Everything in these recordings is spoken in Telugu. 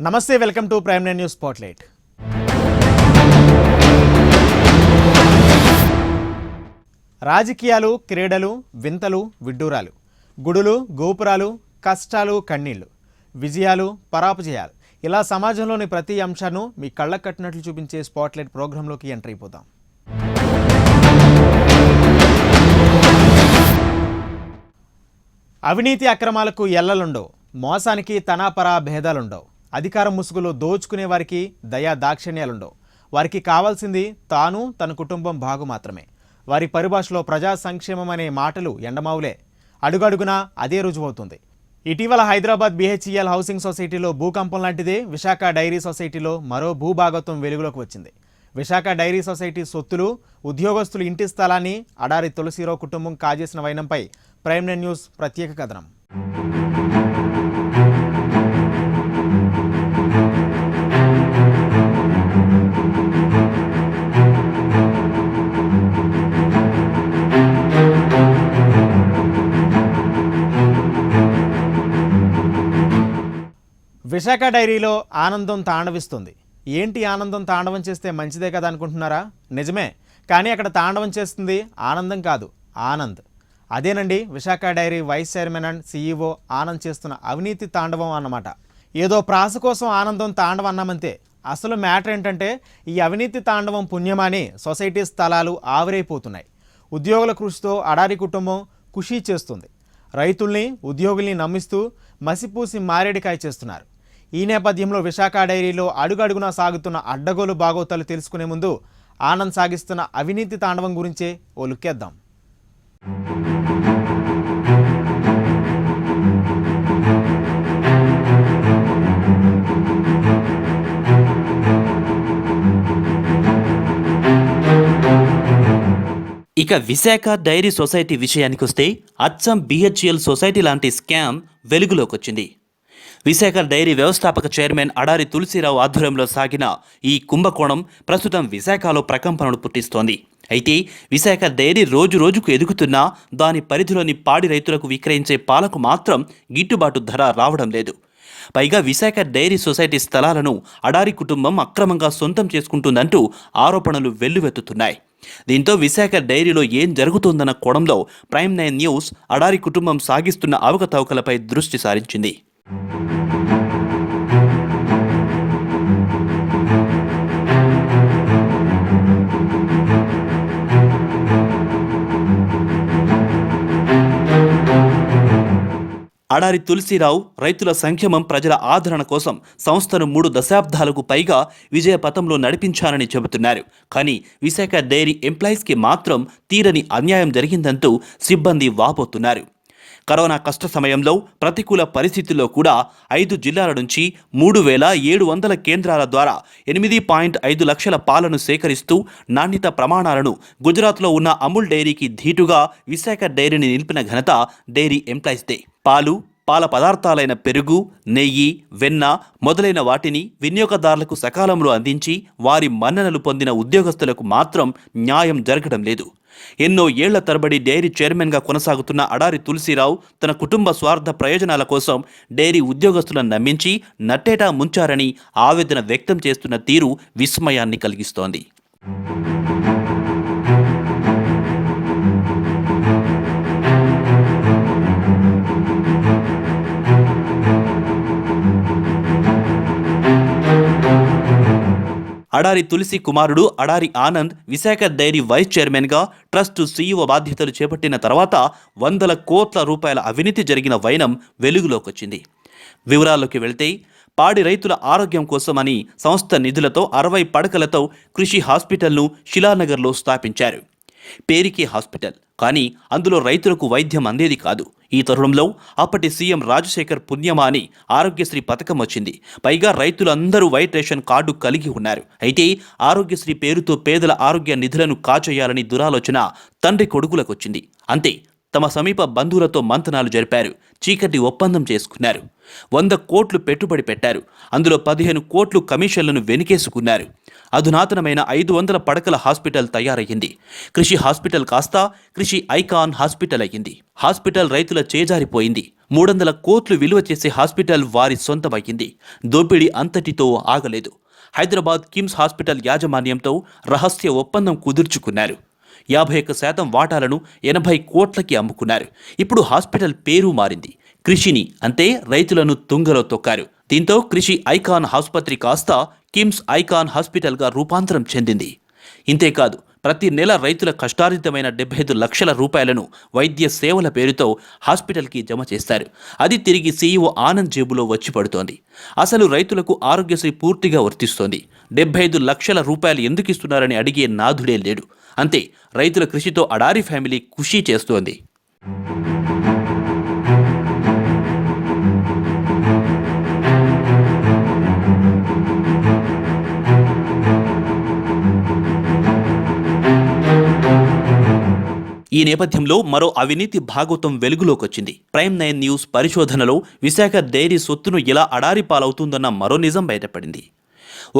నమస్తే, welcome to prime nine news spotlight. రాజకీయాలు, క్రీడలు, వింతలు, విడ్డూరాలు, గుడులు, గోపురాలు, కష్టాలు, కన్నీళ్లు, విజయాలు, పరాపజయాలు, ఇలా సమాజంలోని ప్రతి అంశాన్ని మీ కళ్ళకు కట్టినట్లు చూపించే స్పాట్లైట్ ప్రోగ్రాంలోకి ఎంటర్ అయిపోతాం. అవినీతి అక్రమాలకు ఎల్లలుండవు, మోసానికి తనాపరా భేదాలుండవు, అధికారం ముసుగులో దోచుకునే వారికి దయా దాక్షిణ్యాలుండవు. వారికి కావాల్సింది తాను, తన కుటుంబం బాగు మాత్రమే. వారి పరిభాషలో ప్రజా సంక్షేమం అనే మాటలు ఎండమావులే. అడుగడుగునా అదే రుజువవుతుంది. ఇటీవల హైదరాబాద్ BHEL హౌసింగ్ సొసైటీలో భూకంపం లాంటిదే విశాఖ డైరీ సొసైటీలో మరో భూభాగత్వం వెలుగులోకి వచ్చింది. విశాఖ డైరీ సొసైటీ సొత్తులు, ఉద్యోగస్తులు ఇంటి స్థలాన్ని అడారి తులసిరావు కుటుంబం కాజేసిన వైనంపై ప్రైమ్ నైన్ న్యూస్ ప్రత్యేక కథనం. విశాఖ డైరీలో ఆనందం తాండవిస్తుంది. ఏంటి ఆనందం తాండవం చేస్తే మంచిదే కదా అనుకుంటున్నారా? నిజమే, కానీ అక్కడ తాండవం చేస్తుంది ఆనందం కాదు, ఆనంద్. అదేనండి Visakha dairy vice chairman and CEO Anand చేస్తున్న అవినీతి తాండవం అన్నమాట. ఏదో ప్రాస కోసం ఆనందం తాండవం అన్నామంతే. అసలు మ్యాటర్ ఏంటంటే ఈ అవినీతి తాండవం పుణ్యమాని సొసైటీ స్థలాలు ఆవిరైపోతున్నాయి. ఉద్యోగుల కృషితో అడారి కుటుంబం ఖుషీ చేస్తుంది. రైతుల్ని, ఉద్యోగుల్ని నమ్మిస్తూ మసిపూసి మారేడికాయ చేస్తున్నారు. ఈ నేపథ్యంలో విశాఖ డైరీలో అడుగడుగునా సాగుతున్న అడ్డగోలు బాగోతాలు తెలుసుకునే ముందు ఆనంద్ సాగిస్తున్న అవినీతి తాండవం గురించే ఓ లుక్కేద్దాం. ఇక విశాఖ డైరీ సొసైటీ విషయానికొస్తే అచ్చం BHEL సొసైటీ లాంటి స్కామ్ వెలుగులోకొచ్చింది. విశాఖ డైరీ వ్యవస్థాపక చైర్మన్ అడారి తులసిరావు ఆధ్వర్యంలో సాగిన ఈ కుంభకోణం ప్రస్తుతం విశాఖలో ప్రకంపనలు పుట్టిస్తోంది. అయితే విశాఖ డైరీ రోజు రోజుకు ఎదుగుతున్నా దాని పరిధిలోని పాడి రైతులకు విక్రయించే పాలకు మాత్రం గిట్టుబాటు ధర రావడం లేదు. పైగా విశాఖ డైరీ సొసైటీ స్థలాలను అడారి కుటుంబం అక్రమంగా సొంతం చేసుకుంటుందంటూ ఆరోపణలు వెల్లువెత్తుతున్నాయి. దీంతో విశాఖ డైరీలో ఏం జరుగుతుందన్న కోణంలో ప్రైమ్ నైన్ న్యూస్ అడారి కుటుంబం సాగిస్తున్న అవకతవకలపై దృష్టి సారించింది. అడారి తులసిరావు రైతుల సంక్షేమం, ప్రజల ఆదరణ కోసం సంస్థను 3 దశాబ్దాలకు పైగా విజయ పథంలో నడిపించారని చెబుతున్నారు. కానీ విశాఖ డైరీ ఎంప్లాయీస్కి మాత్రం తీరని అన్యాయం జరిగిందంటూ సిబ్బంది వాపోతున్నారు. కరోనా కష్ట సమయంలో ప్రతికూల పరిస్థితుల్లో కూడా 5 జిల్లాల నుంచి 3,700 కేంద్రాల ద్వారా 8.5 లక్షల పాలను సేకరిస్తూ నాణ్యత ప్రమాణాలను గుజరాత్లో ఉన్న అమూల్ డైరీకి ధీటుగా విశాఖ డైరీని నిలిపిన ఘనత డైరీ ఎంప్లాయీస్దే. పాలు, పాల పదార్థాలైన పెరుగు, నెయ్యి, వెన్న మొదలైన వాటిని వినియోగదారులకు సకాలంలో అందించి వారి మన్ననలు పొందిన ఉద్యోగస్తులకు మాత్రం న్యాయం జరగడం లేదు. ఎన్నో ఏళ్ల తరబడి డైరీ చైర్మన్గా కొనసాగుతున్న అడారి తులసిరావు తన కుటుంబ స్వార్థ ప్రయోజనాల కోసం డైరీ ఉద్యోగస్తులను నమ్మించి నట్టేటా ముంచారని ఆవేదన వ్యక్తం చేస్తున్న తీరు విస్మయాన్ని కలిగిస్తోంది. అడారి తులసి కుమారుడు అడారి ఆనంద్ విశాఖ డైరీ వైస్ చైర్మన్గా ట్రస్ట్ CEO బాధ్యతలు చేపట్టిన తర్వాత 100 కోట్ల రూపాయల అవినీతి జరిగిన వైనం వెలుగులోకొచ్చింది. వివరాల్లోకి వెళ్తే పాడి రైతుల ఆరోగ్యం కోసమని సంస్థ నిధులతో 60 పడకలతో కృషి హాస్పిటల్ను శిలానగర్లో స్థాపించారు. పేరుకే హాస్పిటల్, కానీ అందులో రైతులకు వైద్యం అందేది కాదు. ఈ తరుణంలో అప్పటి సీఎం రాజశేఖర్ పుణ్యమాని ఆరోగ్యశ్రీ పథకం వచ్చింది. పైగా రైతులందరూ వైట్ రేషన్ కార్డు కలిగి ఉన్నారు. అయితే ఆరోగ్యశ్రీ పేరుతో పేదల ఆరోగ్య నిధులను కాచేయాలని దురాలోచన తండ్రి కొడుకులకొచ్చింది. అంతే, తమ సమీప బంధువులతో మంతనాలు జరిపారు. చీకటి ఒప్పందం చేసుకున్నారు. 100 కోట్లు పెట్టుబడి పెట్టారు. అందులో 15 కోట్లు కమిషన్లను వెనుకేసుకున్నారు. అధునాతనమైన 500 పడకల హాస్పిటల్ తయారయ్యింది. కృషి హాస్పిటల్ కాస్త కృషి ఐకాన్ హాస్పిటల్ అయ్యింది. హాస్పిటల్ రైతుల చేజారిపోయింది. 300 కోట్లు విలువ చేసే హాస్పిటల్ వారి సొంతమయ్యింది. దోపిడీ అంతటితో ఆగలేదు. హైదరాబాద్ కిమ్స్ హాస్పిటల్ యాజమాన్యంతో రహస్య ఒప్పందం కుదుర్చుకున్నారు. 51% వాటాలను 80 కోట్లకి అమ్ముకున్నారు. ఇప్పుడు హాస్పిటల్ పేరు మారింది. కృషిని అంటే రైతులను తుంగలో తొక్కారు. దీంతో కృషి ఐకాన్ ఆసుపత్రి కాస్త కిమ్స్ ఐకాన్ హాస్పిటల్గా రూపాంతరం చెందింది. ఇంతేకాదు, ప్రతి నెల రైతుల కష్టార్జితమైన 75 లక్షల రూపాయలను వైద్య సేవల పేరుతో హాస్పిటల్కి జమ చేస్తారు. అది తిరిగి సీఈఓ ఆనంద్ జేబులో వచ్చి పడుతోంది. అసలు రైతులకు ఆరోగ్యశ్రీ పూర్తిగా వర్తిస్తోంది. 75 లక్షల రూపాయలు ఎందుకు ఇస్తున్నారని అడిగే నాథుడే లేడు. అంతే, రైతుల కృషితో అడారి ఫ్యామిలీ ఖుషీ చేస్తోంది. ఈ నేపథ్యంలో మరో అవినీతి భాగవతం వెలుగులోకొచ్చింది. ప్రైమ్ 9 న్యూస్ పరిశోధనలో విశాఖ డైరీ సొత్తును ఎలా అడారి పాలవుతుందన్న మరో నిజం బయటపడింది.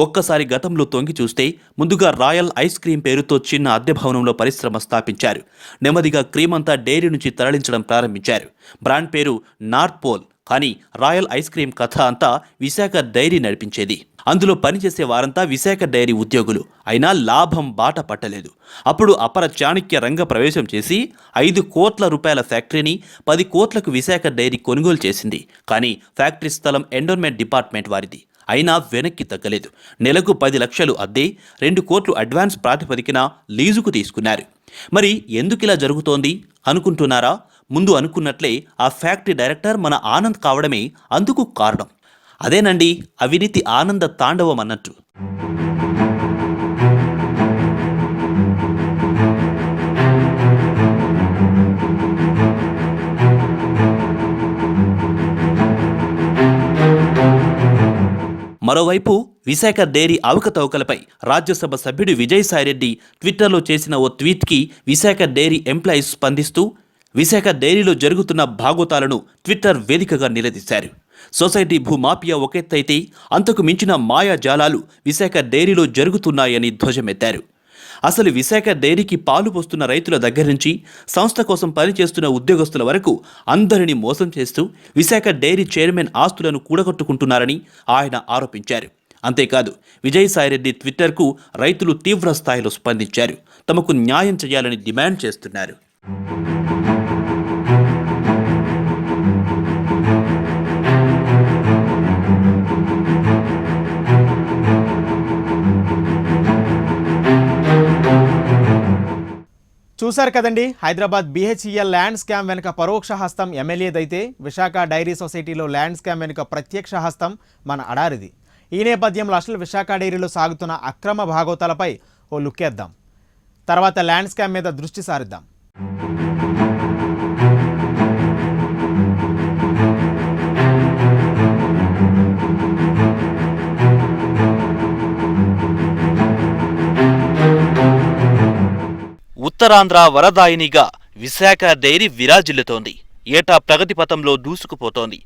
ఒక్కసారి గతంలో తొంగి చూస్తే ముందుగా రాయల్ ఐస్ క్రీం పేరుతో చిన్న అద్దె భవనంలో పరిశ్రమ స్థాపించారు. నెమ్మదిగా క్రీమ్ అంతా డైరీ నుంచి తరలించడం ప్రారంభించారు. బ్రాండ్ పేరు నార్త్ పోల్. కానీ రాయల్ ఐస్ క్రీం కథ అంతా విశాఖ డైరీ నడిపించేది. అందులో పనిచేసే వారంతా విశాఖ డైరీ ఉద్యోగులు. అయినా లాభం బాట పట్టలేదు. అప్పుడు అపర చాణక్య రంగ ప్రవేశం చేసి 5 కోట్ల రూపాయల ఫ్యాక్టరీని 10 కోట్లకు విశాఖ డైరీ కొనుగోలు చేసింది. కానీ ఫ్యాక్టరీ స్థలం ఎండోన్మెంట్ డిపార్ట్మెంట్ వారిది. అయినా వెనక్కి తగ్గలేదు. నెలకు 10 లక్షలు అద్దె, 2 కోట్లు అడ్వాన్స్ ప్రాతిపదికన లీజుకు తీసుకున్నారు. మరి ఎందుకిలా జరుగుతోంది అనుకుంటున్నారా? ముందు అనుకున్నట్లే ఆ ఫ్యాక్టరీ డైరెక్టర్ మన ఆనంద్ కావడమే అందుకు కారణం. అదేనండి అవినీతి ఆనంద తాండవం అన్నట్టు. మరోవైపు విశాఖ డైరీ అవకతవకలపై రాజ్యసభ సభ్యుడు విజయసాయిరెడ్డి ట్విట్టర్లో చేసిన ఓ ట్వీట్కి విశాఖ డైరీ ఎంప్లాయీస్ స్పందిస్తూ విశాఖ డైరీలో జరుగుతున్న భాగోతాలను ట్విట్టర్ వేదికగా నిలదీశారు. సొసైటీ భూమాఫియా ఒకెత్తైతే అంతకు మించిన మాయాజాలాలు విశాఖ డైరీలో జరుగుతున్నాయని ధ్వజమెత్తారు. అసలు విశాఖ డైరీకి పాలు పోస్తున్న రైతుల దగ్గర నుంచి సంస్థ కోసం పనిచేస్తున్న ఉద్యోగస్తుల వరకు అందరినీ మోసం చేస్తూ విశాఖ డైరీ చైర్మన్ ఆస్తులను కూడగొట్టుకుంటున్నారని ఆయన ఆరోపించారు. అంతేకాదు, విజయసాయిరెడ్డి ట్విట్టర్కు రైతులు తీవ్ర స్థాయిలో స్పందించారు. తమకు న్యాయం చేయాలని డిమాండ్ చేస్తున్నారు. చూశారు కదండి, హైదరాబాద్ BHEL ల్యాండ్ స్కామ్ వెనుక పరోక్ష హస్తం ఎమ్మెల్యేదైతే విశాఖ డైరీ సొసైటీలో ల్యాండ్ స్కామ్ వెనుక ప్రత్యక్ష హస్తం మన అడారిది. ఈ నేపథ్యంలో అసలు విశాఖ డైరీలో సాగుతున్న అక్రమ భాగోతాలపై ఓ లుక్కేద్దాం. తర్వాత ల్యాండ్ స్కామ్ మీద దృష్టి సారిద్దాం. ఉత్తరాంధ్ర వరదాయినిగా విశాఖ డైరీ విరాజిల్లుతోంది. ఏటా ప్రగతి పథంలో దూసుకుపోతోంది.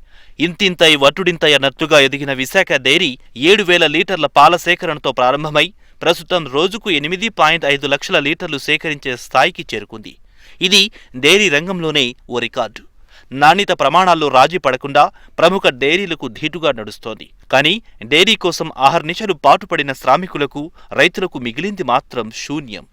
ఇంతింతై వటుడింతై అన్నట్టుగా ఎదిగిన విశాఖ డైరీ 7,000 లీటర్ల పాల సేకరణతో ప్రారంభమై ప్రస్తుతం రోజుకు 8.5 లక్షల లీటర్లు సేకరించే స్థాయికి చేరుకుంది. ఇది డైరీ రంగంలోనే ఓ రికార్డు. నాణ్యత ప్రమాణాల్లో రాజీ పడకుండా ప్రముఖ డైరీలకు ధీటుగా నడుస్తోంది. కానీ డైరీ కోసం ఆహర్నిశలు పాటుపడిన శ్రామికులకు, రైతులకు మిగిలింది మాత్రం శూన్యం.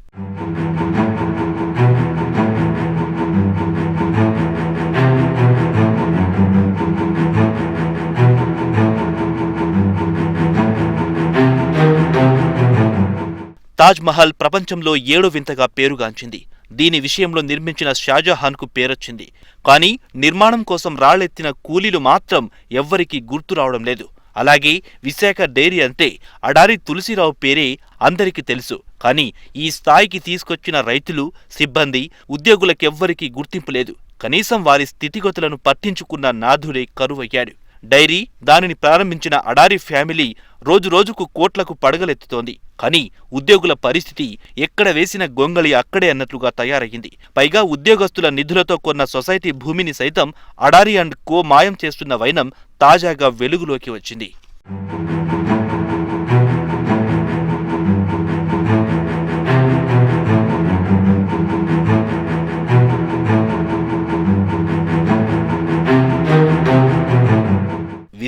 తాజ్ మహల్ ప్రపంచంలో 7వ వింతగా పేరుగాంచింది. దీని విషయంలో నిర్మించిన షాజహాన్కు పేరొచ్చింది. కానీ నిర్మాణం కోసం రాళ్లెత్తిన కూలీలు మాత్రం ఎవ్వరికీ గుర్తు రావడం లేదు. అలాగే విశాఖ డైరీ అంటే అడారి తులసిరావు పేరే అందరికీ తెలుసు. కానీ ఈ స్థాయికి తీసుకొచ్చిన రైతులు, సిబ్బంది, ఉద్యోగులకెవ్వరికీ గుర్తింపు లేదు. కనీసం వారి స్థితిగతులను పట్టించుకున్న నాథుడే కరువయ్యాడు. డైరీ, దానిని ప్రారంభించిన అడారి ఫ్యామిలీ రోజురోజుకు కోట్లకు పడగలెత్తుతోంది. కానీ ఉద్యోగుల పరిస్థితి ఎక్కడ వేసిన గొంగళి అక్కడే అన్నట్లుగా తయారయ్యింది. పైగా ఉద్యోగస్తుల నిధులతో కొన్న సొసైటీ భూమిని సైతం అడారి అండ్ కో మాయం చేస్తున్న వైనం తాజాగా వెలుగులోకి వచ్చింది.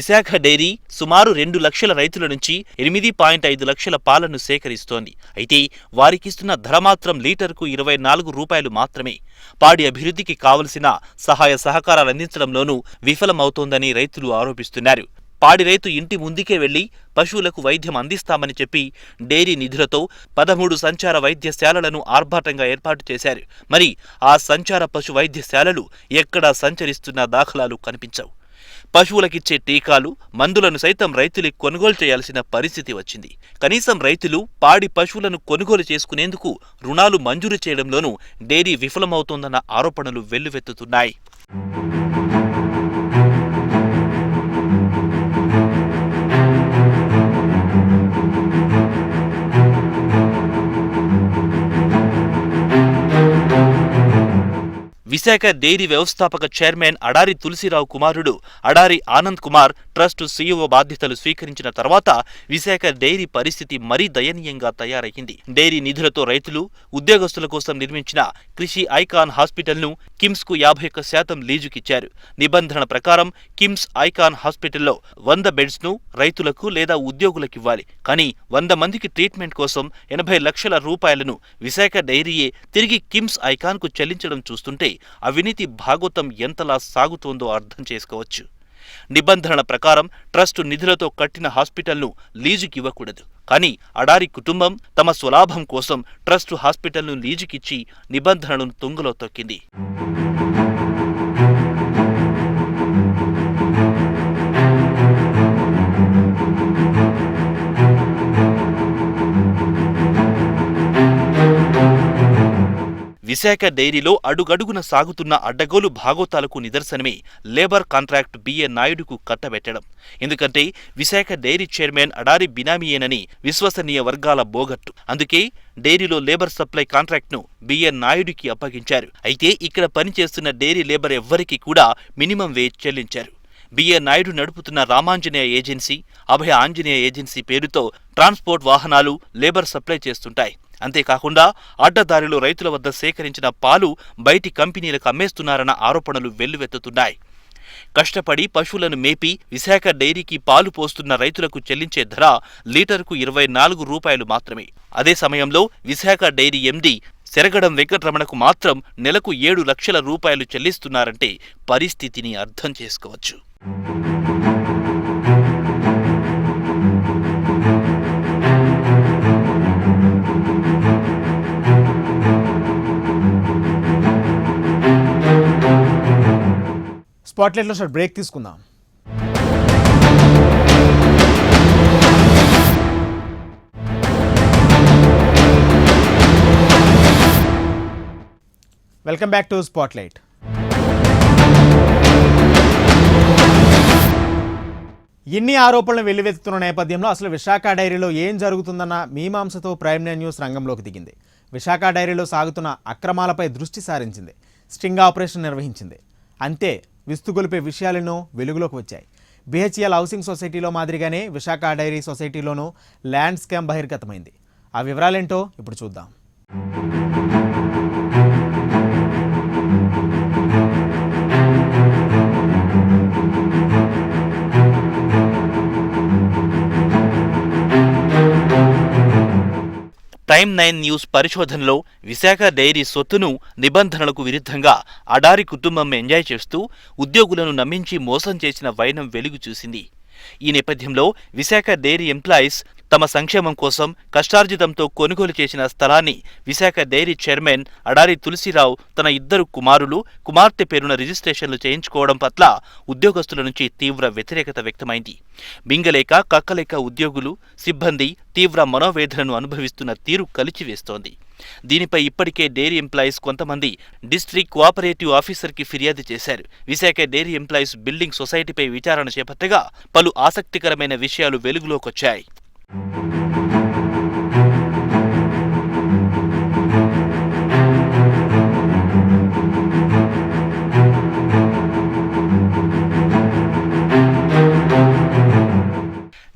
విశాఖ డైరీ సుమారు 2 లక్షల రైతుల నుంచి 8.5 లక్షల పాలను సేకరిస్తోంది. అయితే వారికిస్తున్న ధర మాత్రం లీటరుకు 24 రూపాయలు మాత్రమే. పాడి అభివృద్ధికి కావలసిన సహాయ సహకారాలు అందించడంలోనూ విఫలమవుతోందని రైతులు ఆరోపిస్తున్నారు. పాడి రైతు ఇంటి ముందుకే వెళ్లి పశువులకు వైద్యం అందిస్తామని చెప్పి డైరీ నిధులతో 13 సంచార వైద్యశాలలను ఆర్భాటంగా ఏర్పాటు చేశారు. మరి ఆ సంచార పశు వైద్యశాలలు ఎక్కడా సంచరిస్తున్న దాఖలాలు కనిపించవు. పశువులకిచ్చే టీకాలు, మందులను సైతం రైతులే కొనుగోలు చేయాల్సిన పరిస్థితి వచ్చింది. కనీసం రైతులు పాడి పశువులను కొనుగోలు చేసుకునేందుకు రుణాలు మంజూరు చేయడంలోనూ డైరీ విఫలమవుతోందన్న ఆరోపణలు వెల్లువెత్తుతున్నాయి. విశాఖ డైరీ వ్యవస్థాపక చైర్మన్ అడారి తులసిరావు కుమారుడు అడారి ఆనంద్ కుమార్ ట్రస్ట్ సీఈఓ బాధ్యతలు స్వీకరించిన తర్వాత విశాఖ డైరీ పరిస్థితి మరీ దయనీయంగా తయారయ్యింది. డైరీ నిధులతో రైతులు, ఉద్యోగస్తుల కోసం నిర్మించిన కృషి ఐకాన్ హాస్పిటల్ను కిమ్స్ కు 51% లీజుకిచ్చారు. నిబంధనల ప్రకారం కిమ్స్ ఐకాన్ హాస్పిటల్లో 100 బెడ్స్ ను రైతులకు లేదా ఉద్యోగులకివ్వాలి. కానీ 100 మందికి ట్రీట్మెంట్ కోసం 80 లక్షల రూపాయలను విశాఖ డైరీయే తిరిగి కిమ్స్ ఐకాన్ కు చెల్లించడం చూస్తుంటే అవినీతి భాగోతం ఎంతలా సాగుతోందో అర్థం చేసుకోవచ్చు. నిబంధనల ప్రకారం ట్రస్టు నిధులతో కట్టిన హాస్పిటల్ను లీజుకివ్వకూడదు. కానీ అడారి కుటుంబం తమ స్వలాభం కోసం ట్రస్టు హాస్పిటల్ను లీజుకిచ్చి నిబంధనలను తుంగలో తొక్కింది. విశాఖ డైరీలో అడుగడుగున సాగుతున్న అడ్డగోలు భాగోతాలకు నిదర్శనమే లేబర్ కాంట్రాక్ట్ బిఏ నాయుడుకు కట్టబెట్టడం. ఎందుకంటే విశాఖ డైరీ చైర్మన్ అడారి బినామీయేనని విశ్వసనీయ వర్గాల బోగట్టు. అందుకే డైరీలో లేబర్ సప్లై కాంట్రాక్ట్ను బిఏ నాయుడుకి అప్పగించారు. అయితే ఇక్కడ పనిచేస్తున్న డైరీ లేబర్ ఎవ్వరికీ కూడా మినిమం వేజ్ చెల్లించారు. బిఏ నాయుడు నడుపుతున్న రామాంజనేయ ఏజెన్సీ, అభయ ఆంజనేయ ఏజెన్సీ పేరుతో ట్రాన్స్పోర్ట్ వాహనాలు లేబర్ సప్లై చేస్తుంటాయి. అంతేకాకుండా అడ్డదారిలో రైతుల వద్ద సేకరించిన పాలు బయటి కంపెనీలకు అమ్మేస్తున్నారన్న ఆరోపణలు వెల్లువెత్తుతున్నాయి. కష్టపడి పశువులను మేపి విశాఖ డైరీకి పాలు పోస్తున్న రైతులకు చెల్లించే ధర లీటరుకు 24 రూపాయలు మాత్రమే. అదే సమయంలో విశాఖ డైరీ ఎండీ సెరగడం వెంకటరమణకు మాత్రం నెలకు 7 లక్షల రూపాయలు చెల్లిస్తున్నారంటే పరిస్థితిని అర్థం చేసుకోవచ్చు. స్పాట్లైట్లో షార్ట్ బ్రేక్ తీసుకుందాం. Welcome back to spotlight. ఇన్ని ఆరోపణలు వెల్లువెత్తుతున్న నేపథ్యంలో అసలు విశాఖ డైరీలో ఏం జరుగుతుందన్న మీమాంసతో ప్రైమ్ నైన్ న్యూస్ రంగంలోకి దిగింది. విశాఖ డైరీలో సాగుతున్న అక్రమాలపై దృష్టి సారించింది. స్టింగ్ ఆపరేషన్ నిర్వహించింది. అంతే విస్తుగొలిపే విషయాలను వెలుగులోకి వచ్చాయి. బిహెచ్ఎల్ హౌసింగ్ సొసైటీలో మాదిరిగానే విశాఖ డైరీ సొసైటీలోనూ ల్యాండ్ స్కామ్ బహిర్గతమైంది. ఆ వివరాలేంటో ఇప్పుడు చూద్దాం. ప్రైమ్ 9 న్యూస్ పరిశోధనలో విశాఖ డైరీ సొత్తును నిబంధనలకు విరుద్ధంగా అడారి కుటుంబం ఎంజాయ్ చేస్తూ ఉద్యోగులను నమ్మించి మోసం చేసిన వైనం వెలుగు చూసింది. ఈ నేపథ్యంలో విశాఖ డైరీ ఎంప్లాయీస్ తమ సంక్షేమం కోసం కష్టార్జితంతో కొనుగోలు చేసిన స్థలాన్ని విశాఖ డైరీ చైర్మన్ అడారి తులసిరావు తన 2 కుమారులు, కుమార్తె పేరున రిజిస్ట్రేషన్లు చేయించుకోవడం పట్ల ఉద్యోగస్తుల నుంచి తీవ్ర వ్యతిరేకత వ్యక్తమైంది. మింగలేక కక్కలేక ఉద్యోగులు, సిబ్బంది తీవ్ర మనోవేదనను అనుభవిస్తున్న తీరు కలిచివేస్తోంది. దీనిపై ఇప్పటికే డైరీ ఎంప్లాయీస్ కొంతమంది డిస్ట్రిక్ట్ కోఆపరేటివ్ ఆఫీసర్కి ఫిర్యాదు చేశారు. విశాఖ డైరీ ఎంప్లాయీస్ బిల్డింగ్ సొసైటీపై విచారణ చేపట్టగా పలు ఆసక్తికరమైన విషయాలు వెలుగులోకొచ్చాయి.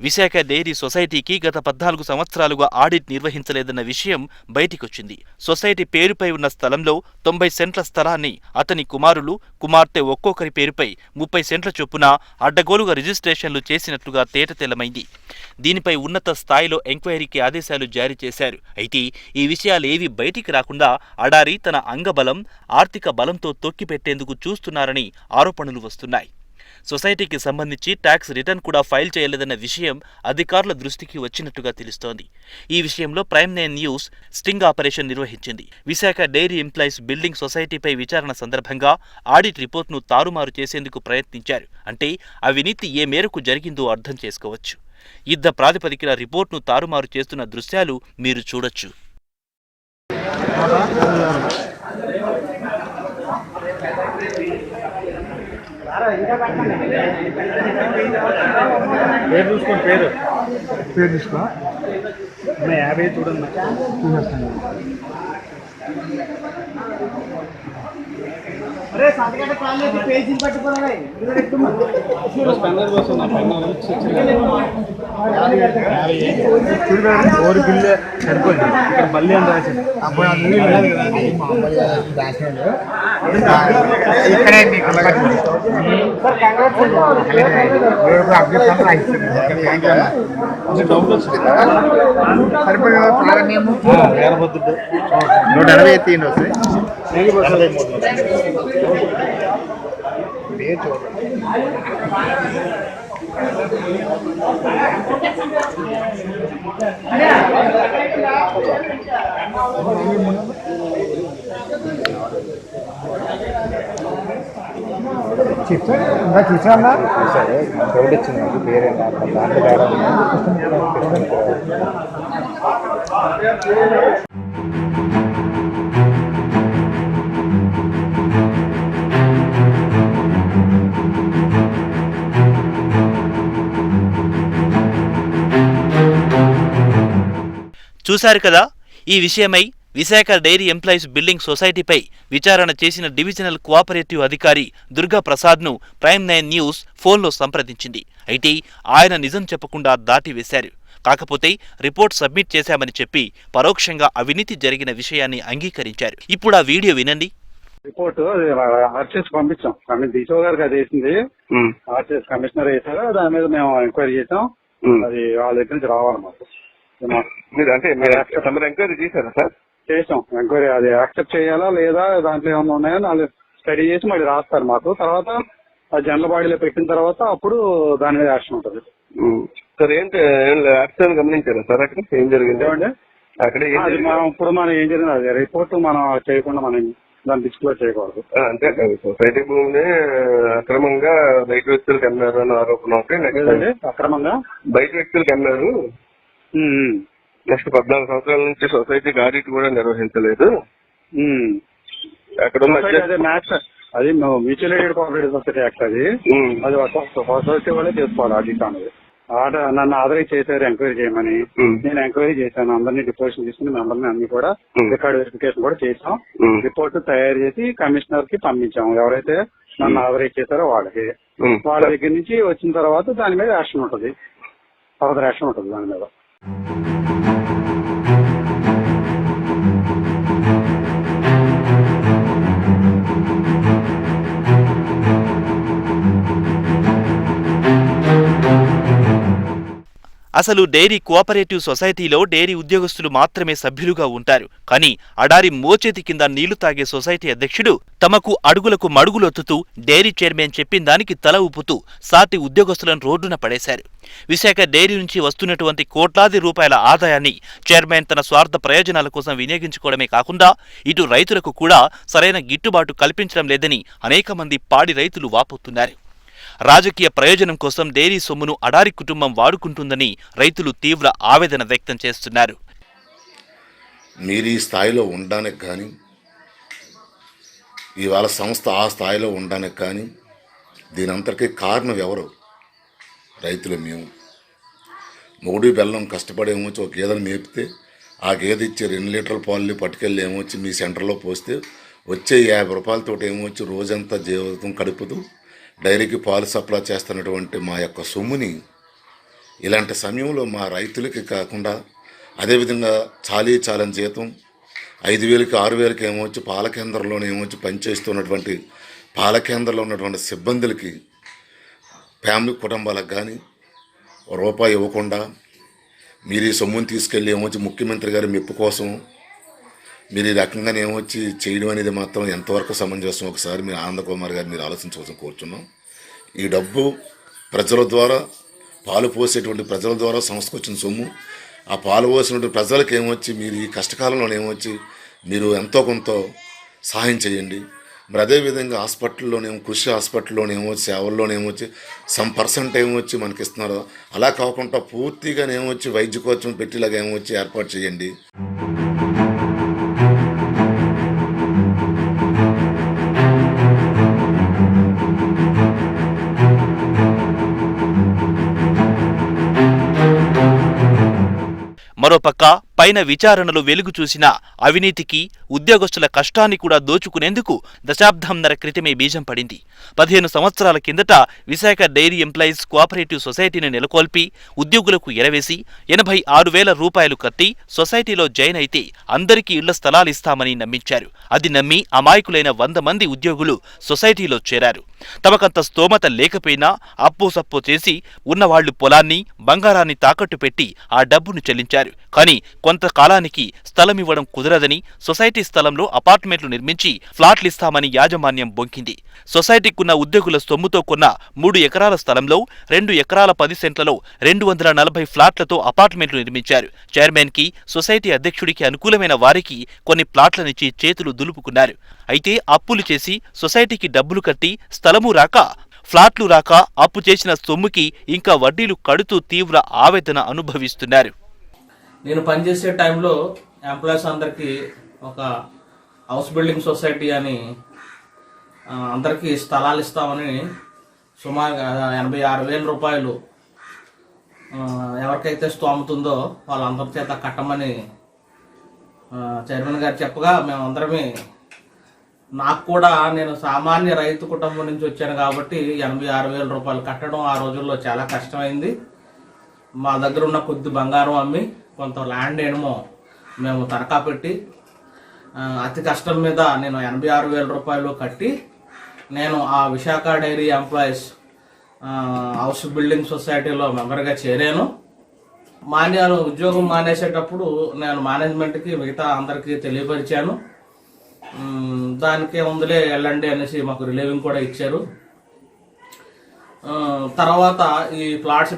విశాఖ విశాఖ డైరీ సొసైటీకి గత 14 సంవత్సరాలుగా ఆడిట్ నిర్వహించలేదన్న విషయం బయటికొచ్చింది. సొసైటీ పేరుపై ఉన్న స్థలంలో 90 సెంట్ల స్థలాన్ని అతని కుమారులు, కుమార్తె ఒక్కొక్కరి పేరుపై 30 సెంట్ల చొప్పున అడ్డగోలుగా రిజిస్ట్రేషన్లు చేసినట్లుగా తేటతెల్లమైంది. దీనిపై ఉన్నత స్థాయిలో ఎంక్వైరీకి ఆదేశాలు జారీ చేశారు. అయితే ఈ విషయాలేవీ బయటికి రాకుండా అడారి తన అంగబలం, ఆర్థిక బలంతో తొక్కిపెట్టేందుకు చూస్తున్నారని ఆరోపణలు వస్తున్నాయి. సొసైటీకి సంబంధించి ట్యాక్స్ రిటర్న్ కూడా ఫైల్ చేయలేదన్న విషయం అధికారుల దృష్టికి వచ్చినట్టుగా తెలుస్తోంది. ఈ విషయంలో ప్రైమ్ 9 న్యూస్ స్టింగ్ ఆపరేషన్ నిర్వహించింది. విశాఖ డైరీ ఎంప్లాయీస్ బిల్డింగ్ సొసైటీపై విచారణ సందర్భంగా ఆడిట్ రిపోర్ట్ను తారుమారు చేసేందుకు ప్రయత్నించారు. అంటే అవినీతి ఏ మేరకు జరిగిందో అర్థం చేసుకోవచ్చు. యుద్ధ ప్రాతిపదికన రిపోర్ట్ను తారుమారు చేస్తున్న దృశ్యాలు మీరు చూడొచ్చు. పేరు తీసుకో 50 చూడండి చూసేస్తాను. ఓరి బిల్లు సరిపోయింది. ఇక్కడ మళ్ళీ అని రాశాను. ఇక్కడే మీకు సరిపోయింది. 180 తీయండి వస్తాయి. చూసానా సరే చూడొచ్చింది నాకు పేరే దాంట్లో తేడా చూశారు కదా, ఈ విషయమై విశాఖ డైరీ ఎంప్లాయీస్ బిల్డింగ్ సొసైటీపై విచారణ చేసిన డివిజనల్ కోఆపరేటివ్ అధికారి దుర్గా ప్రసాద్ను ప్రైమ్ 9 న్యూస్ ఫోన్లో సంప్రదించింది. అయితే ఆయన నిజం చెప్పకుండా దాటివేశారు. కాకపోతే రిపోర్ట్ సబ్మిట్ చేశామని చెప్పి పరోక్షంగా అవినీతి జరిగిన విషయాన్ని అంగీకరించారు. ఇప్పుడు ఆ వీడియో వినండి. రిపోర్ట్ ఆర్టీఎస్ పంపించాం. డిసో గారికి అది వేసింది, ఆర్టీఎస్ కమిషనర్ వేసారు. దాని మీద మేము ఎంక్వైరీ చేసాం. అది వాళ్ళ దగ్గర నుంచి రావాలి మాకు. మీరు ఎంక్వైరీ చేశారా సార్? చేసాం ఎంక్వైరీ. అది యాక్సెప్ట్ చేయాలా లేదా, దాంట్లో ఏమన్నా ఉన్నాయో వాళ్ళు స్టడీ చేసి మళ్ళీ రాస్తారు మాకు. తర్వాత ఆ జనరల్ బాడీలో పెట్టిన తర్వాత అప్పుడు దాని మీద యాక్షన్ ఉంటుంది. సార్ ఏంటి యాక్షన్ గమనించారా సార్? అక్కడ ఏం జరిగింది? అక్కడ ఇప్పుడు మనం ఏం జరిగింది అది రిపోర్ట్ మనం చేయకుండా మనం దాన్ని డిస్క్లోజ్ చేయకూడదు. అంతేకాదు, సొసైటీ భూమిని అక్రమంగా బయట వ్యక్తులకు అమ్మారు అని ఆరోపణ ఉంటే, అక్రమంగా బయట వ్యక్తులకు అమ్మారు. నెక్స్ట్ 14 సంవత్సరాల నుంచి సొసైటీకి ఆడిట్ కూడా నిర్వహించలేదు. అక్కడ అది mutual aided cooperative society act. అది సొసైటీ వాళ్ళే చేసుకోవాలి ఆడిట్ అనేది. నన్ను ఆథరైజ్ చేశారు ఎంక్వైరీ చేయమని. నేను ఎంక్వైరీ చేశాను. అందరినీ డిపోజిషన్ తీసుకుని మెంబర్ని అన్ని కూడా రికార్డ్ వెరిఫికేషన్ కూడా చేసాం. రిపోర్ట్ తయారు చేసి కమిషనర్ కి పంపించాము. ఎవరైతే నన్ను ఆథరైజ్ చేశారో వాళ్ళకి. వాళ్ళ దగ్గర నుంచి వచ్చిన తర్వాత దాని మీద యాక్షన్ ఉంటుంది, ఫర్దర్ యాక్షన్ ఉంటుంది దాని మీద. అసలు డైరీ కోఆపరేటివ్ సొసైటీలో డైరీ ఉద్యోగస్తులు మాత్రమే సభ్యులుగా ఉంటారు. కానీ అడారి మోచేతి కింద నీళ్లు తాగే సొసైటీ అధ్యక్షుడు తమకు అడుగులకు మడుగులొత్తుతూ డైరీ చైర్మన్ చెప్పిన దానికి తల ఊపుతూ సాటి ఉద్యోగస్తులను రోడ్డున పడేశారు. విశాఖ డైరీ నుంచి వస్తున్నటువంటి కోట్లాది రూపాయల ఆదాయాన్ని చైర్మన్ తన స్వార్థ ప్రయోజనాల కోసం వినియోగించుకోవడమే కాకుండా ఇటు రైతులకు కూడా సరైన గిట్టుబాటు కల్పించడం లేదని అనేక మంది పాడి రైతులు వాపోతున్నారు. రాజకీయ ప్రయోజనం కోసం డైరీ సొమ్మును అడారి కుటుంబం వాడుకుంటుందని రైతులు తీవ్ర ఆవేదన వ్యక్తం చేస్తున్నారు. మీరు ఈ స్థాయిలో ఉండడానికి కానీ, ఇవాళ సంస్థ ఆ స్థాయిలో ఉండడానికి కానీ దీనంతటికీ కారణం ఎవరు? రైతులు. మేము మొగుడి బెల్లం కష్టపడి ఏమొచ్చి ఒక గేదెను మేపితే ఆ గేదె ఇచ్చే 2 లీటర్ల పాలు పట్టుకెళ్ళి ఏమొచ్చి మీ సెంటర్లో పోస్తే వచ్చే 50 రూపాయలతో ఏమొచ్చి రోజంతా జీవితం గడుపుతూ డైరీకి పాలు సప్లై చేస్తున్నటువంటి మా యొక్క సొమ్ముని ఇలాంటి సమయంలో మా రైతులకి కాకుండా అదేవిధంగా చాలని జీతం 5,000కి 6,000కి ఏమొచ్చి పాల కేంద్రంలోనే ఏమొచ్చి పనిచేస్తున్నటువంటి పాల కేంద్రంలో ఉన్నటువంటి సిబ్బందులకి ఫ్యామిలీ కుటుంబాలకు కానీ రూపాయి ఇవ్వకుండా మీరు ఈ సొమ్ముని తీసుకెళ్ళి ఏమొచ్చి ముఖ్యమంత్రి గారి మెప్పు కోసం మీరు ఈ రకంగానే ఏమొచ్చి చేయడం అనేది మాత్రం ఎంతవరకు సమంజసం ఒకసారి మీరు ఆనందకుమార్ గారు మీరు ఆలోచించవలసి కోరుచున్నాం. ఈ డబ్బు ప్రజల ద్వారా పాలు పోసేటువంటి ప్రజల ద్వారా సంస్థకు వచ్చిన సొమ్ము, ఆ పాలు పోసినటువంటి ప్రజలకు ఏమొచ్చి మీరు ఈ కష్టకాలంలో ఏమొచ్చి మీరు ఎంతో కొంత సహాయం చేయండి. మరి అదేవిధంగా హాస్పిటల్లోనేమో కృషి హాస్పిటల్లోనేమో సేవల్లోనేమొచ్చి సమ్ పర్సెంట్ ఏమొచ్చి మనకి ఇస్తున్నారు, అలా కాకుండా పూర్తిగా ఏమొచ్చి వైద్య ఖర్చును పెట్టేలాగా ఏమొచ్చి ఏర్పాటు చేయండి. మరోపక్క పైన విచారణలో వెలుగు చూసిన అవినీతికి, ఉద్యోగస్తుల కష్టాన్ని కూడా దోచుకునేందుకు దశాబ్దంన్నర క్రితమే బీజం పడింది. 15 సంవత్సరాల కిందట విశాఖ డైరీ ఎంప్లాయీస్ కోఆపరేటివ్ సొసైటీని నెలకొల్పి ఉద్యోగులకు ఎరవేసి 86,000 రూపాయలు కట్టి సొసైటీలో జాయిన్ అయితే అందరికీ ఇళ్ల స్థలాలిస్తామని నమ్మించారు. అది నమ్మి అమాయకులైన 100 మంది ఉద్యోగులు సొసైటీలో చేరారు. తమకంత స్తోమత లేకపోయినా అప్పు సప్పు చేసి ఉన్నవాళ్లు పొలాన్ని, బంగారాన్ని తాకట్టు పెట్టి ఆ డబ్బును చెల్లించారు. కానీ కొంతకాలానికి స్థలం ఇవ్వడం కుదరదని సొసైటీ స్థలంలో అపార్ట్మెంట్లు నిర్మించి ఫ్లాట్లిస్తామని యాజమాన్యం బొంకింది. సొసైటీకున్న ఉద్యోగుల సొమ్ముతో కొన్న 3 ఎకరాల స్థలంలో 2 ఎకరాల 10 సెంట్లలో 240 ఫ్లాట్లతో అపార్ట్మెంట్లు నిర్మించారు. చైర్మన్ కి, సొసైటీ అధ్యక్షుడికి అనుకూలమైన వారికి కొన్ని ప్లాట్లనిచ్చి చేతులు దులుపుకున్నారు. అయితే అప్పులు చేసి సొసైటీకి డబ్బులు కట్టి స్థలము రాక, ఫ్లాట్లు రాక అప్పు చేసిన సొమ్ముకి ఇంకా వడ్డీలు కడుతూ తీవ్ర ఆవేదన అనుభవిస్తున్నారు. నేను పనిచేసే టైంలో ఎంప్లాయీస్ అందరికీ ఒక హౌస్ బిల్డింగ్ సొసైటీ అని అందరికీ స్థలాలు ఇస్తామని సుమారుగా 86,000 రూపాయలు ఎవరికైతే స్తోమతుందో వాళ్ళందరి చేత కట్టమని చైర్మన్ గారు చెప్పగా మేమందరమే, నాకు కూడా నేను సామాన్య రైతు కుటుంబం నుంచి వచ్చాను కాబట్టి 86,000 రూపాయలు కట్టడం ఆ రోజుల్లో చాలా కష్టమైంది. మా దగ్గర ఉన్న కొద్ది బంగారం అమ్మి కొంత ల్యాండ్ ఏమో మేము తనఖా పెట్టి అతి కష్టం మీద నేను 86,000 రూపాయలు కట్టి నేను ఆ Visakha dairy employees house building సొసైటీలో మెంబర్గా చేరాను. ఉద్యోగం మానేసేటప్పుడు నేను మేనేజ్మెంట్కి మిగతా అందరికీ తెలియపరిచాను. దానికే ఉందిలే వెళ్ళండి అనేసి మాకు రిలీవింగ్ కూడా ఇచ్చారు. తర్వాత ఈ ప్లాట్స్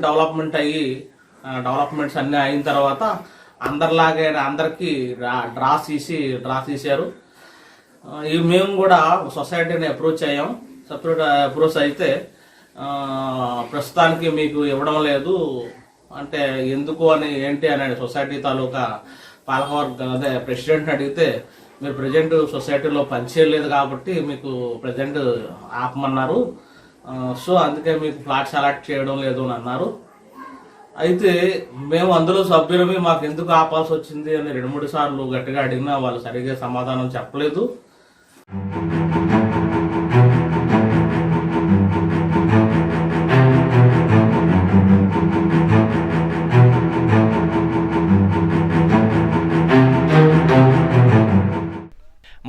డెవలప్మెంట్స్ అన్నీ అయిన తర్వాత అందరిలాగే అందరికీ డ్రా తీశారు. మేము కూడా సొసైటీని అప్రోచ్ అయ్యాం. అప్రోచ్ అయితే ప్రస్తుతానికి మీకు ఇవ్వడం లేదు అంటే ఎందుకు అని ఏంటి అని సొసైటీ తాలూకా పాలకవర్గ ప్రెసిడెంట్ని అడిగితే, మీరు ప్రజెంట్ సొసైటీలో పనిచేయలేదు కాబట్టి మీకు ప్రజెంట్ ఆపమన్నారు, సో అందుకే మీకు ఫ్లాట్స్ అలాట్ చేయడం లేదు అని అన్నారు. అయితే మేము అందులో సభ్యులమే, మాకు ఎందుకు ఆపాల్సి వచ్చింది అని 2-3 సార్లు గట్టిగా అడిగినా వాళ్ళు సరిగ్గా సమాధానం చెప్పలేదు.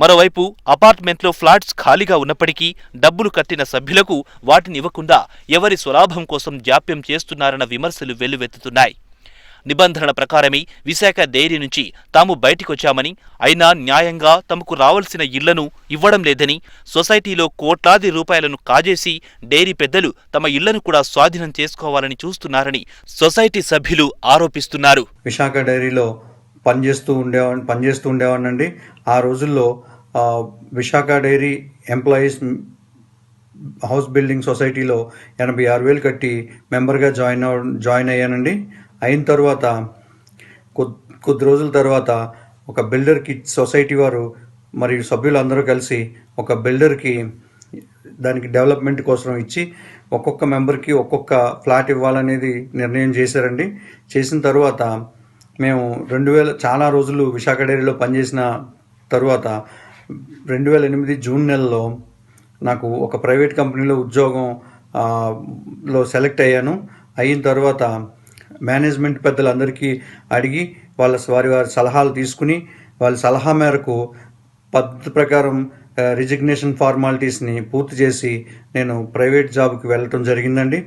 మరోవైపు అపార్ట్మెంట్లో ఫ్లాట్స్ ఖాళీగా ఉన్నప్పటికీ డబ్బులు కట్టిన సభ్యులకు వాటిని ఇవ్వకుండా ఎవరి స్వలాభం కోసం జాప్యం చేస్తున్నారన్న విమర్శలు వెల్లువెత్తుతున్నాయి. నిబంధనల ప్రకారమే విశాఖ డైరీ నుంచి తాము బయటికొచ్చామని, అయినా న్యాయంగా తమకు రావాల్సిన ఇళ్లను ఇవ్వడం లేదని, సొసైటీలో కోట్లాది రూపాయలను కాజేసి డైరీ పెద్దలు తమ ఇళ్లను కూడా స్వాధీనం చేసుకోవాలని చూస్తున్నారని సొసైటీ సభ్యులు ఆరోపిస్తున్నారు. విశాఖ డైరీలో పనిచేస్తూ ఉండేవాడినండి. ఆ రోజుల్లో Visakha dairy employees house building సొసైటీలో 86,000 కట్టి మెంబర్గా జాయిన్ అయ్యానండి. అయిన తర్వాత కొద్ది రోజుల తర్వాత ఒక బిల్డర్కి సొసైటీ వారు మరియు సభ్యులందరూ కలిసి ఒక బిల్డర్కి దానికి డెవలప్మెంట్ కోసం ఇచ్చి ఒక్కొక్క మెంబర్కి ఒక్కొక్క ఫ్లాట్ ఇవ్వాలనేది నిర్ణయం చేశారండి. చేసిన తర్వాత మేము 2000 చాలా రోజులు విశాఖ డైరీలో పనిచేసిన తర్వాత 2008 జూన్ నెలలో నాకు ఒక ప్రైవేట్ కంపెనీలో ఉద్యోగం లో సెలెక్ట్ అయ్యాను. అయిన తర్వాత మేనేజ్మెంట్ పెద్దలందరికీ అడిగి వారి సలహాలు తీసుకుని వాళ్ళ సలహా మేరకు పద్ధతి ప్రకారం రిజిగ్నేషన్ ఫార్మాలిటీస్ని పూర్తి చేసి నేను ప్రైవేట్ జాబ్కి వెళ్ళటం జరిగిందండి.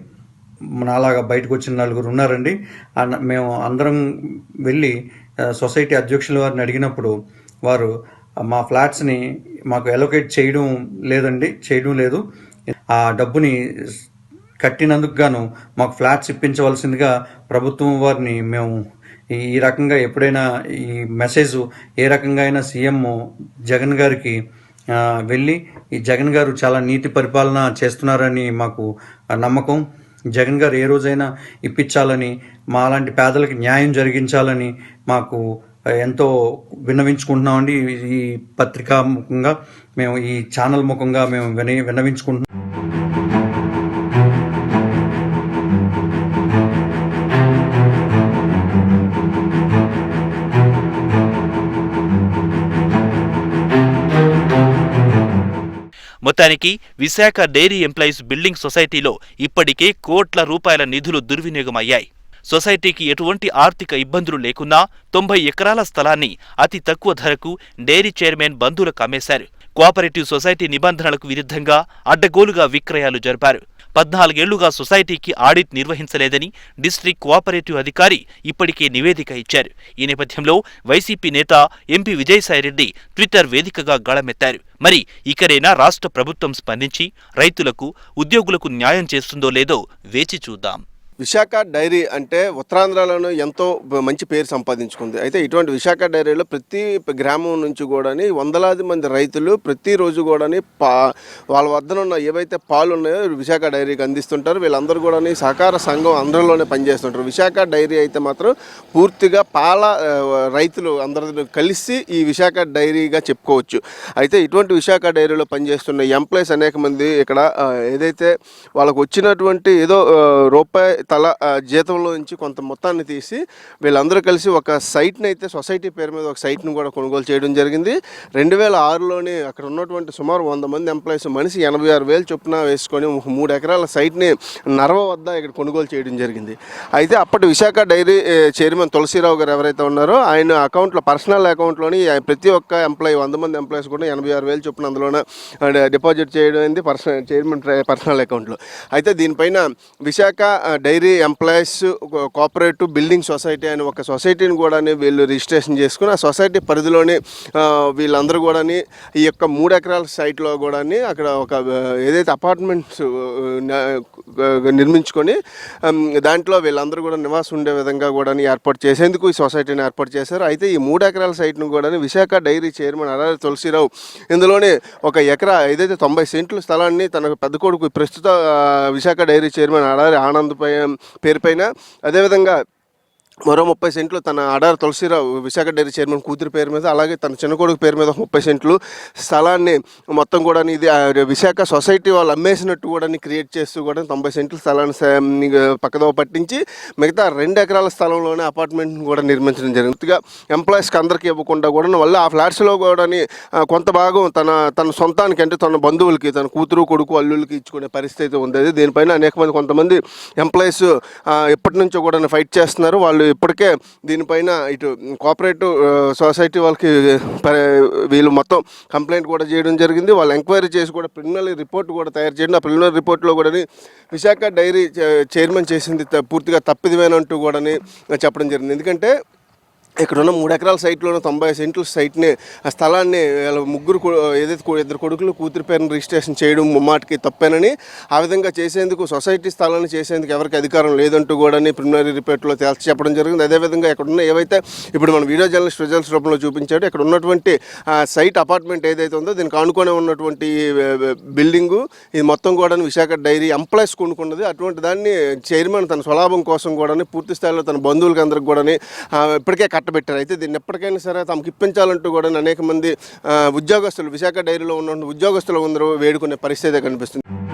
నాలాగా బయటకు వచ్చిన నలుగురు ఉన్నారండి. మేము అందరం వెళ్ళి సొసైటీ అధ్యక్షుల వారిని అడిగినప్పుడు వారు మా ఫ్లాట్స్ని మాకు ఎలొకేట్ చేయడం లేదు. ఆ డబ్బుని కట్టినందుకు గాను మాకు ఫ్లాట్స్ ఇప్పించవలసిందిగా ప్రభుత్వం వారిని మేము ఈ రకంగా ఎప్పుడైనా ఈ మెసేజ్ ఏ రకంగా అయినా సీఎం జగన్ గారికి వెళ్ళి ఈ జగన్ గారు చాలా నీతి పరిపాలన చేస్తున్నారని మాకు నమ్మకం. జగన్ గారు ఏ రోజైనా ఇప్పించాలని, మా అలాంటి పేదలకు న్యాయం జరిగించాలని మాకు ఎంతో విన్నవించుకుంటున్నామండి. ఈ పత్రికా ముఖంగా మేము, ఈ ఛానల్ ముఖంగా మేము విన్నవించుకుంటున్నాం. మొత్తానికి విశాఖ డైరీ ఎంప్లాయీస్ బిల్డింగ్ సొసైటీలో ఇప్పటికే కోట్ల రూపాయల నిధులు దుర్వినియోగమయ్యాయి. సొసైటీకి ఎటువంటి ఆర్థిక ఇబ్బందులు లేకున్నా 90 ఎకరాల స్థలాన్ని అతి తక్కువ ధరకు డైరీ చైర్మన్ బంధువులకు అమ్మేశారు. కోఆపరేటివ్ సొసైటీ నిబంధనలకు విరుద్ధంగా అడ్డగోలుగా విక్రయాలు జరిపారు. 14 ఏళ్లుగా సొసైటీకి ఆడిట్ నిర్వహించలేదని డిస్ట్రిక్ట్ కోఆపరేటివ్ అధికారి ఇప్పటికే నివేదిక ఇచ్చారు. ఈ నేపథ్యంలో వైసీపీ నేత ఎంపీ విజయసాయిరెడ్డి ట్విట్టర్ వేదికగా గళమెత్తారు. మరి ఇకరైనా రాష్ట్ర ప్రభుత్వం స్పందించి రైతులకు, ఉద్యోగులకు న్యాయం చేస్తుందో లేదో వేచి చూద్దాం. విశాఖ డైరీ అంటే ఉత్తరాంధ్రలోనూ ఎంతో మంచి పేరు సంపాదించుకుంది. అయితే ఇటువంటి విశాఖ డైరీలో ప్రతి గ్రామం నుంచి కూడా వందలాది మంది రైతులు ప్రతిరోజు కూడా వాళ్ళ వద్దనున్న ఏవైతే పాలు ఉన్నాయో విశాఖ డైరీకి అందిస్తుంటారు. వీళ్ళందరూ కూడా సహకార సంఘం అందరిలోనే పనిచేస్తుంటారు. విశాఖ డైరీ అయితే మాత్రం పూర్తిగా పాల రైతులు అందరూ కలిసి ఈ విశాఖ డైరీగా చెప్పుకోవచ్చు. అయితే ఇటువంటి విశాఖ డైరీలో పనిచేస్తున్న ఎంప్లాయీస్ అనేక మంది ఇక్కడ ఏదైతే వాళ్ళకు వచ్చినటువంటి ఏదో రూపాయి తల జీతంలో నుంచి కొంత మొత్తాన్ని తీసి వీళ్ళందరూ కలిసి ఒక సైట్ని అయితే సొసైటీ పేరు మీద ఒక సైట్ని కూడా కొనుగోలు చేయడం జరిగింది. 2006లోనే అక్కడ ఉన్నటువంటి సుమారు 100 మంది ఎంప్లాయీస్ మనిషి 86,000 చొప్పున వేసుకొని 3 ఎకరాల సైట్ని నర్వ వద్ద ఇక్కడ కొనుగోలు చేయడం జరిగింది. అయితే అప్పటి విశాఖ డైరీ చైర్మన్ తులసీరావు గారు ఎవరైతే ఉన్నారో ఆయన అకౌంట్లో, పర్సనల్ అకౌంట్లోని ప్రతి ఒక్క ఎంప్లాయీ 100 మంది ఎంప్లాయీస్ కూడా 86,000 చొప్పున అందులోనే డిపాజిట్ చేయడం అయింది చైర్మన్ పర్సనల్ అకౌంట్లో. అయితే దీనిపైన Visakha dairy employees cooperative building society అని ఒక సొసైటీని కూడా వీళ్ళు రిజిస్ట్రేషన్ చేసుకుని ఆ సొసైటీ పరిధిలోని వీళ్ళందరూ కూడా ఈ యొక్క 3 ఎకరాల సైట్లో కూడా అక్కడ ఒక ఏదైతే అపార్ట్మెంట్స్ నిర్మించుకొని దాంట్లో వీళ్ళందరూ కూడా నివాసం ఉండే విధంగా కూడా ఏర్పాటు చేసేందుకు ఈ సొసైటీని ఏర్పాటు చేశారు. అయితే ఈ 3 ఎకరాల సైట్ను కూడా విశాఖ డైరీ చైర్మన్ అడారి తులసీరావు ఇందులోనే ఒక ఎకరా ఏదైతే 90 సెంట్ల స్థలాన్ని తన పెద్ద కొడుకు ప్రస్తుత విశాఖ డైరీ చైర్మన్ అడారి ఆనంద్ పేరు పైన, అదేవిధంగా మరో 30 సెంట్లు తన అడారి తులసీరావు విశాఖ డైరీ చైర్మన్ కూతురు పేరు మీద, అలాగే తన చిన్న కొడుకు పేరు మీద 30 సెంట్లు స్థలాన్ని మొత్తం కూడా ఇది విశాఖ సొసైటీ వాళ్ళు అమ్మేసినట్టు కూడా క్రియేట్ చేస్తూ కూడా 90 సెంట్ల స్థలాన్ని పక్కదో పట్టించి మిగతా 2 ఎకరాల స్థలంలోనే అపార్ట్మెంట్ని కూడా నిర్మించడం జరిగింది. ఎంప్లాయీస్కి అందరికీ ఇవ్వకుండా కూడా వల్ల ఆ ఫ్లాట్స్లో కూడా కొంత భాగం తన సొంతానికి, అంటే తన బంధువులకి, తన కూతురు కొడుకు అల్లుళ్ళకి ఇచ్చుకునే పరిస్థితి ఉంది. దీనిపైన అనేక మంది కొంతమంది ఎంప్లాయీస్ ఎప్పటి నుంచో కూడా ఫైట్ చేస్తున్నారు. వాళ్ళు ఇప్పటికే దీనిపైన ఇటు కోఆపరేటివ్ సొసైటీ వాళ్ళకి వీళ్ళు మొత్తం కంప్లైంట్ కూడా చేయడం జరిగింది. వాళ్ళు ఎంక్వైరీ చేసి కూడా ప్రిలిమినరీ రిపోర్ట్ కూడా తయారు చేయడం. ఆ ప్రిలిమినరీ రిపోర్ట్లో కూడా విశాఖ డైరీ చైర్మన్ చేసింది పూర్తిగా తప్పిదమేనంటూ కూడా చెప్పడం జరిగింది. ఎందుకంటే ఇక్కడ ఉన్న 3 ఎకరాల సైట్లోనే 90 సెంట్ల సైట్ని, ఆ స్థలాన్ని ఏదైతే 2 కొడుకులు కూతురు పేరును రిజిస్ట్రేషన్ చేయడం ముమ్మాటికి తప్పేనని, ఆ విధంగా చేసేందుకు సొసైటీ స్థలాన్ని చేసేందుకు ఎవరికి అధికారం లేదంటూ కూడా ప్రిలిమినరీ రిపోర్ట్లో తేల్చి చెప్పడం జరిగింది. అదేవిధంగా ఇక్కడ ఉన్న ఏవైతే ఇప్పుడు మన వీడియో జర్నలిస్ట్ రిజల్ట్స్ రూపంలో చూపించాడు, ఇక్కడ ఉన్నటువంటి సైట్ అపార్ట్మెంట్ ఏదైతే ఉందో దీనికి ఆనుకొని ఉన్నటువంటి బిల్డింగు ఇది మొత్తం కూడా విశాఖ డైరీ ఎంప్లాయీస్ కొనుక్కున్నది. అటువంటి దాన్ని చైర్మన్ తన స్వలాభం కోసం కూడా పూర్తి స్థాయిలో తన బంధువులకి అందరికి కూడా ఇప్పటికే పెట్టారు. అయితే దీన్ని ఎప్పటికైనా సరే తమకు ఇప్పించాలంటూ కూడా అనేక మంది ఉద్యోగస్తులు, విశాఖ డైరీలో ఉన్న ఉద్యోగస్తులు అందరూ వేడుకునే పరిస్థితి కనిపిస్తుంది.